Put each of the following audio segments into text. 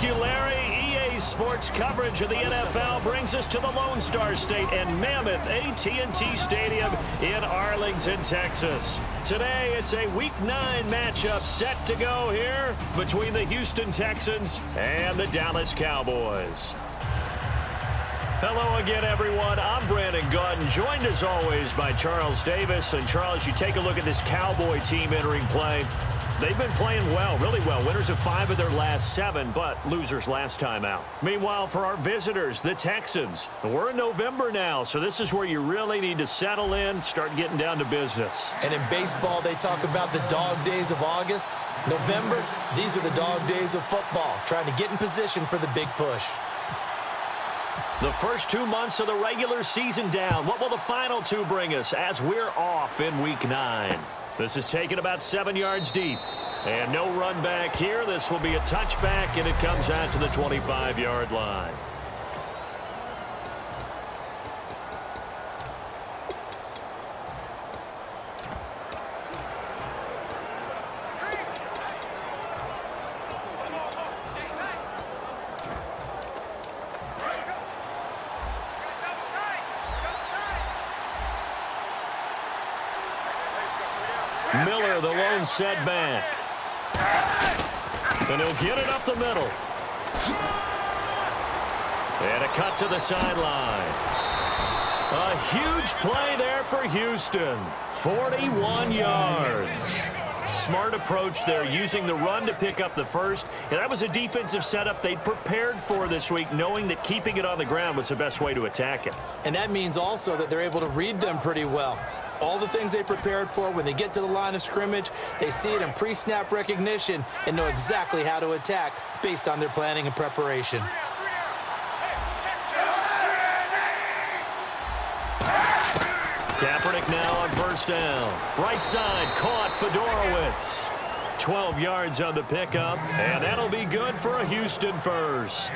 Thank you, Larry. EA Sports coverage of the NFL brings us to the Lone Star State and Mammoth AT&T Stadium in Arlington, Texas. Today, it's a Week 9 matchup set to go here between the Houston Texans and the Dallas Cowboys. Hello again, everyone. I'm Brandon Gautin, joined as always by Charles Davis. And Charles, you take a look at this Cowboy team entering play. They've been playing well, really well. Winners of 5 of their last 7, but losers last time out. Meanwhile, for our visitors, the Texans, we're in November now, so this is where you really need to settle in, start getting down to business. And in baseball, they talk about the dog days of August. November, these are the dog days of football, trying to get in position for the big push. The first 2 months of the regular season down. What will the final 2 bring us as we're off in Week 9? This is taken about 7 yards deep. And no run back here. This will be a touchback, and it comes out to the 25-yard line. Miller, the lone setback. And he'll get it up the middle. And a cut to the sideline. A huge play there for Houston. 41 yards. Smart approach there, using the run to pick up the first. And that was a defensive setup they'd prepared for this week, knowing that keeping it on the ground was the best way to attack it. And that means also that they're able to read them pretty well. All the things they prepared for, when they get to the line of scrimmage, they see it in pre-snap recognition and know exactly how to attack based on their planning and preparation. Kaepernick now on first down. Right side, caught Fedorowicz. 12 yards on the pickup, and that'll be good for a Houston first.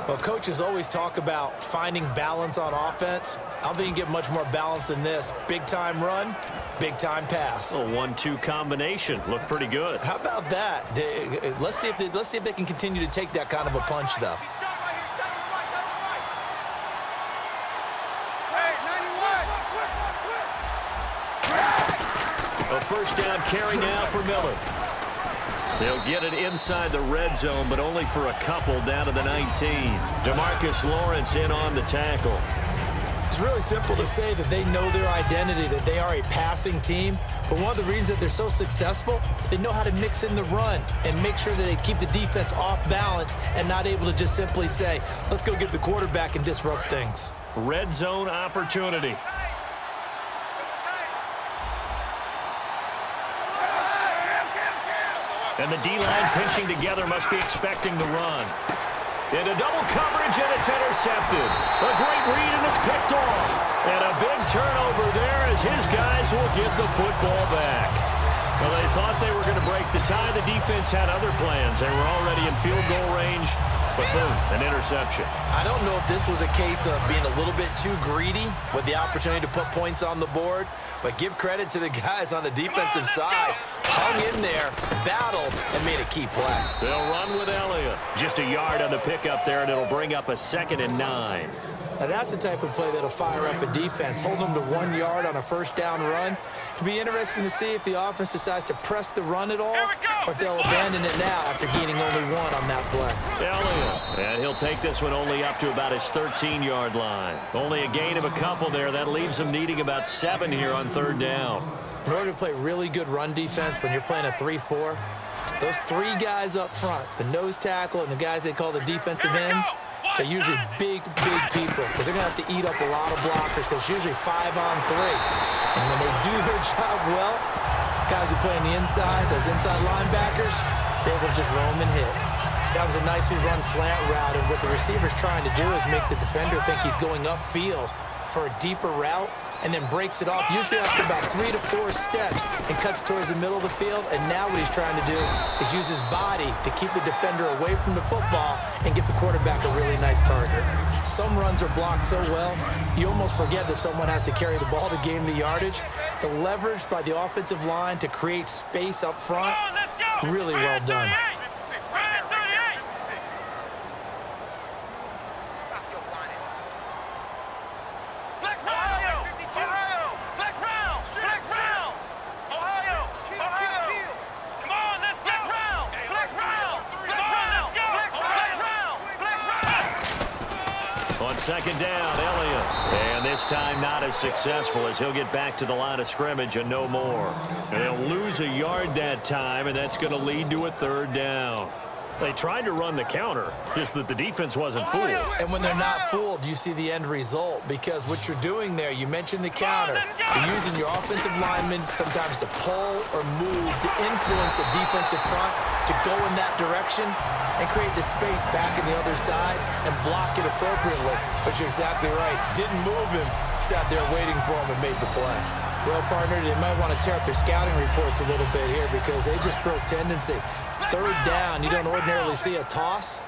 Well, coaches always talk about finding balance on offense. I don't think you can get much more balance than this. Big-time run, big-time pass. A 1-2 combination. Looked pretty good. How about that? Let's see if they can continue to take that kind of a punch, though. A first down carry now for Miller. They'll get it inside the red zone, but only for a couple down to the 19. DeMarcus Lawrence in on the tackle. It's really simple to say that they know their identity, that they are a passing team. But one of the reasons that they're so successful, they know how to mix in the run and make sure that they keep the defense off balance and not able to just simply say, let's go get the quarterback and disrupt things. Red zone opportunity. And the D-line pinching together, must be expecting the run. Into double coverage, and it's intercepted. A great read, and it's picked off. And a big turnover there as his guys will get the football back. Well, they thought they were going to break the tie. The defense had other plans. They were already in field goal range, but boom, an interception. I don't know if this was a case of being a little bit too greedy with the opportunity to put points on the board, but give credit to the guys on the defensive side. Hung in there, battled, and made a key play. They'll run with Elliott. Just a yard on the pickup there, and it'll bring up a 2nd and 9. Now that's the type of play that'll fire up a defense. Hold them to 1 yard on a first down run. It'll be interesting to see if the offense decides to press the run at all, or if they'll abandon it now after gaining only 1 on that play. Elliott, and he'll take this one only up to about his 13-yard line. Only a gain of a couple there. That leaves them needing about 7 here on 3rd down. In order to play really good run defense when you're playing a 3-4, those 3 guys up front, the nose tackle and the guys they call the defensive ends, they're usually big people because they're going to have to eat up a lot of blockers because it's usually 5 on 3. And when they do their job well, guys who play on the inside, those inside linebackers, they're able to just roam and hit. That was a nicely run slant route, and what the receiver's trying to do is make the defender think he's going upfield for a deeper route, and then breaks it off, usually after about 3 to 4 steps, and cuts towards the middle of the field. And now what he's trying to do is use his body to keep the defender away from the football and give the quarterback a really nice target. Some runs are blocked so well, you almost forget that someone has to carry the ball to gain the yardage. The leverage by the offensive line to create space up front, really well done. On second down, Elliott. And this time not as successful as he'll get back to the line of scrimmage and no more. They'll lose a yard that time, and that's going to lead to a third down. They tried to run the counter, just that the defense wasn't fooled. And when they're not fooled, you see the end result, because what you're doing there, you mentioned the counter. You're using your offensive linemen sometimes to pull or move to influence the defensive front to go in that direction and create the space back in the other side and block it appropriately. But you're exactly right. Didn't move him, sat there waiting for him and made the play. Well, partner, they might want to tear up their scouting reports a little bit here because they just broke tendency. Third down, you don't ordinarily see a toss.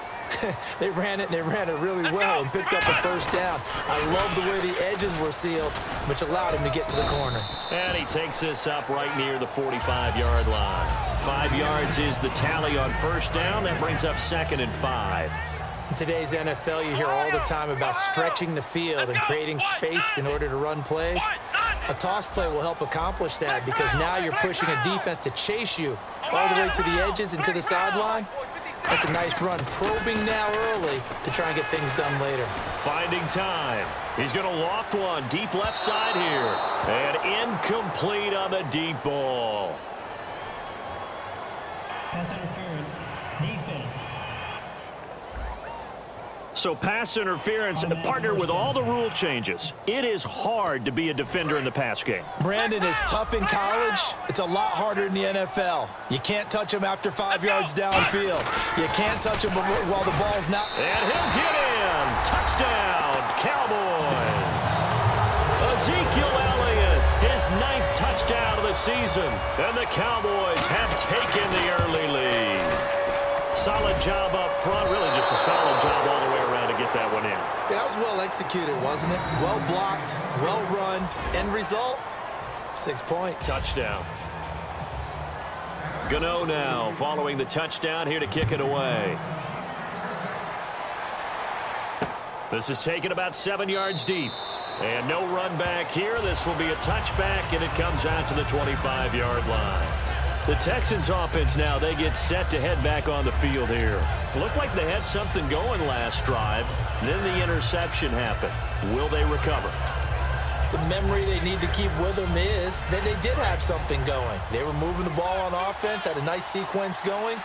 They ran it, and they ran it really well and picked up a first down. I love the way the edges were sealed, which allowed him to get to the corner. And he takes this up right near the 45-yard line. 5 yards is the tally on first down. That brings up 2nd and 5. In today's NFL, you hear all the time about stretching the field and creating space in order to run plays. A toss play will help accomplish that because now you're pushing a defense to chase you all the way to the edges and to the sideline. That's a nice run, probing now early to try and get things done later. Finding time. He's going to loft one deep left side here. And incomplete on the deep ball. Pass interference, defense. So pass interference, partner, with all the rule changes, it is hard to be a defender in the pass game. Brandon, is tough in college. It's a lot harder in the NFL. You can't touch him after 5 yards downfield. You can't touch him while the ball's not. And he'll get in. Touchdown, Cowboys. Ezekiel Elliott, his 9th touchdown of the season. And the Cowboys have taken the early lead. Solid job up front, really just a solid job all the way around to get that one in. Yeah, that was well executed, wasn't it? Well blocked, well run. End result, 6 points. Touchdown. Gano now following the touchdown here to kick it away. This is taken about 7 yards deep. And no run back here. This will be a touchback, and it comes out to the 25-yard line. The Texans offense now, they get set to head back on the field here. Looked like they had something going last drive. Then the interception happened. Will they recover? The memory they need to keep with them is that they did have something going. They were moving the ball on offense, had a nice sequence going.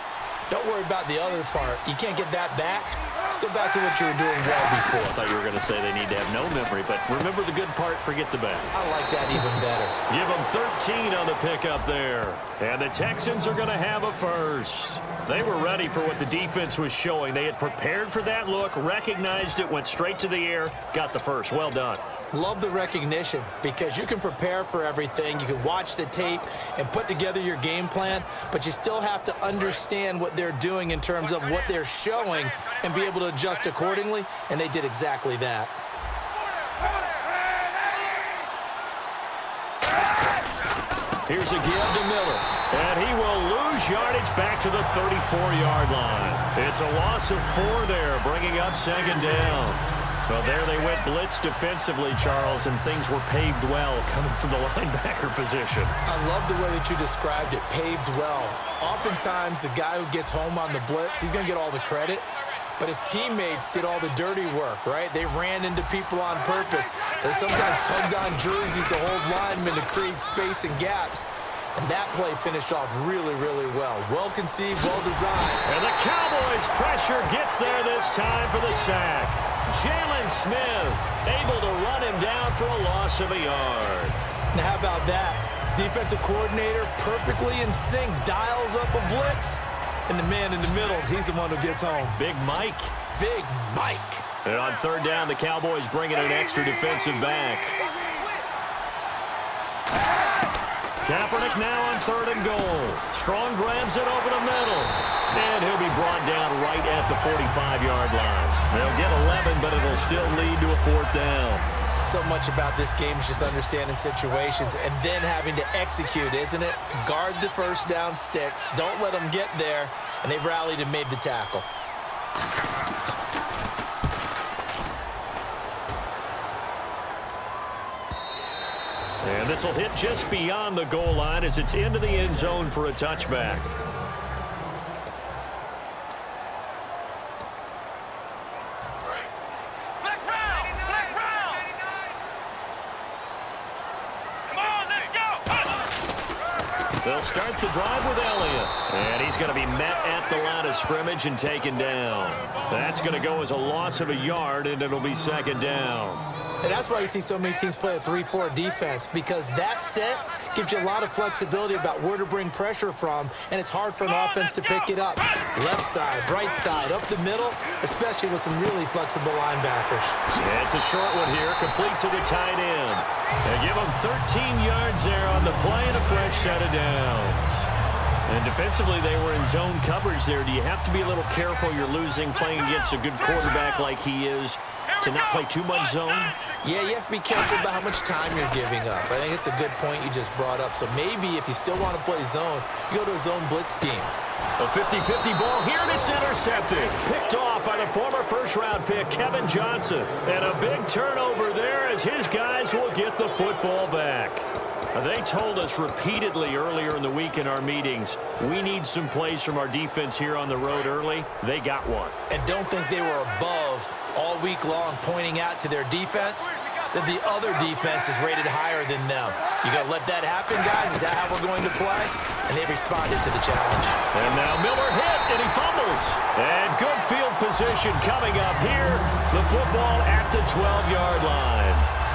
Don't worry about the other part. You can't get that back. Let's go back to what you were doing well before. I thought you were going to say they need to have no memory, but remember the good part, forget the bad. I like that even better. Give them 13 on the pickup there. And the Texans are going to have a first. They were ready for what the defense was showing. They had prepared for that look, recognized it, went straight to the air, got the first. Well done. Love the recognition because you can prepare for everything. You can watch the tape and put together your game plan, but you still have to understand what they're doing in terms of what they're showing and be able to adjust accordingly, and they did exactly that. Here's a give to Miller, and he will lose yardage back to the 34-yard line. It's a loss of 4 there, bringing up 2nd down. Well, there they went blitz defensively, Charles, and things were paved well coming from the linebacker position. I love the way that you described it, paved well. Oftentimes, the guy who gets home on the blitz, he's going to get all the credit, but his teammates did all the dirty work, right? They ran into people on purpose. They sometimes tugged on jerseys to hold linemen to create space and gaps. And that play finished off really, really well. Well conceived, well designed. And the Cowboys' pressure gets there this time for the sack. Jalen Smith able to run him down for a loss of a yard. Now, how about that? Defensive coordinator perfectly in sync, dials up a blitz. And the man in the middle, he's the one who gets home. Big Mike. Big Mike. And on 3rd down, the Cowboys bring in an extra defensive back. Kaepernick now on 3rd and goal. Strong grabs it over the middle. And he'll be brought down right at the 45-yard line. They'll get 11, but it'll still lead to a 4th down. So much about this game is just understanding situations and then having to execute, isn't it? Guard the first down sticks. Don't let them get there. And they rallied and made the tackle. And this will hit just beyond the goal line as it's into the end zone for a touchback. They'll start the drive with Elliott. And he's going to be met at the line of scrimmage and taken down. That's going to go as a loss of a yard, and it'll be second down. And that's why you see so many teams play a 3-4 defense, because that set gives you a lot of flexibility about where to bring pressure from, and it's hard for an offense to pick it up. Left side, right side, up the middle, especially with some really flexible linebackers. Yeah, it's a short one here, complete to the tight end. They give him 13 yards there on the play and a fresh set of downs. And defensively, they were in zone coverage there. Do you have to be a little careful you're losing playing against a good quarterback like he is to not play too much zone? Yeah, you have to be careful about how much time you're giving up. I think it's a good point you just brought up. So maybe if you still want to play zone, you go to a zone blitz scheme. A 50-50 ball here, and it's intercepted. Picked off by the former first-round pick, Kevin Johnson. And a big turnover there as his guys will get the football back. They told us repeatedly earlier in the week in our meetings, we need some plays from our defense here on the road early. They got one. And don't think they were above all week long pointing out to their defense that the other defense is rated higher than them. You got to let that happen, guys? Is that how we're going to play? And they responded to the challenge. And now Miller hit, and he fumbles. And good field position coming up here. The football at the 12-yard line.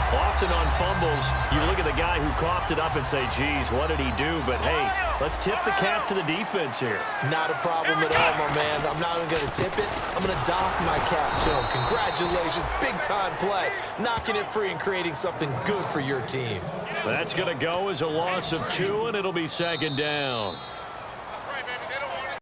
Often on fumbles, you look at the guy who coughed it up and say, geez, what did he do? But, hey, let's tip the cap to the defense here. Not a problem at all, my man. I'm not even going to tip it. I'm going to doff my cap to him. Congratulations. Big-time play. Knocking it free and creating something good for your team. That's going to go as a loss of 2, and it'll be second down.